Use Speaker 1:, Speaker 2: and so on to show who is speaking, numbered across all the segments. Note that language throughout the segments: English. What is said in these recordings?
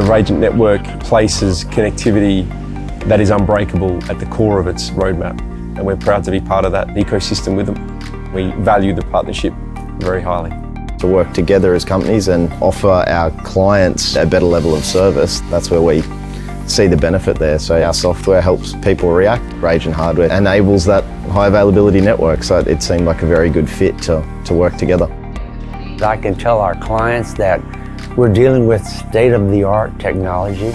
Speaker 1: The Rajant network places connectivity that is unbreakable at the core of its roadmap, and we're proud to be part of that ecosystem with them. We value the partnership very highly.
Speaker 2: To work together as companies and offer our clients a better level of service, that's where we see the benefit there. So our software helps people react. Rajant hardware enables that high availability network, so it seemed like a very good fit to work together.
Speaker 3: I can tell our clients that we're dealing with state-of-the-art technology.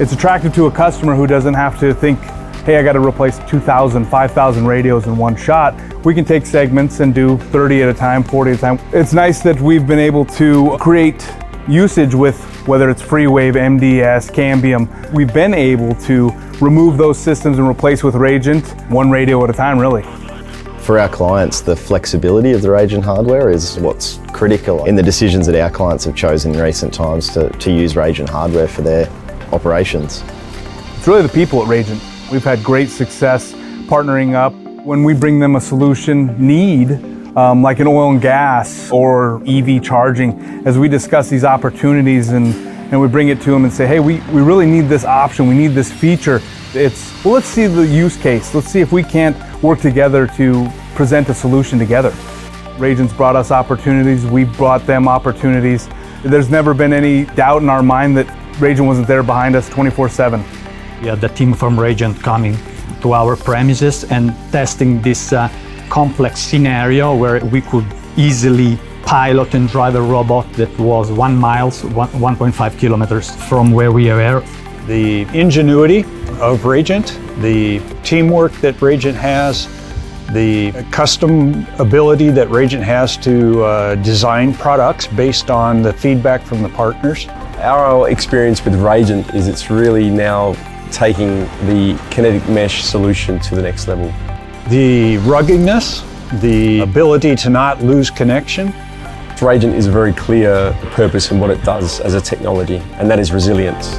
Speaker 4: It's attractive to a customer who doesn't have to think, hey, I got to replace 2,000, 5,000 radios in one shot. We can take segments and do 30 at a time, 40 at a time. It's nice that we've been able to create usage with whether it's FreeWave, MDS, Cambium. We've been able to remove those systems and replace with Rajant, one radio at a time, really.
Speaker 2: For our clients, the flexibility of the Rajant hardware is what's critical in the decisions that our clients have chosen in recent times to use Rajant hardware for their operations.
Speaker 4: It's really the people at Rajant. We've had great success partnering up. When we bring them a solution like an oil and gas or EV charging, as we discuss these opportunities and we bring it to them and say, hey, we really need this option, we need this feature. Well, let's see the use case. Let's see if we can't work together to present a solution together. Rajant's brought us opportunities, we've brought them opportunities. There's never been any doubt in our mind that Rajant wasn't there behind us 24/7.
Speaker 5: We had the team from Rajant coming to our premises and testing this complex scenario where we could easily pilot and drive a robot that was 1 mile, 1.5 kilometers from where we were.
Speaker 6: The ingenuity of Rajant, the teamwork that Rajant has, the custom ability that Rajant has to design products based on the feedback from the partners.
Speaker 1: Our experience with Rajant is it's really now taking the Kinetic Mesh solution to the next level.
Speaker 6: The ruggedness, the ability to not lose connection.
Speaker 1: Rajant is a very clear purpose in what it does as a technology, and that is resilience.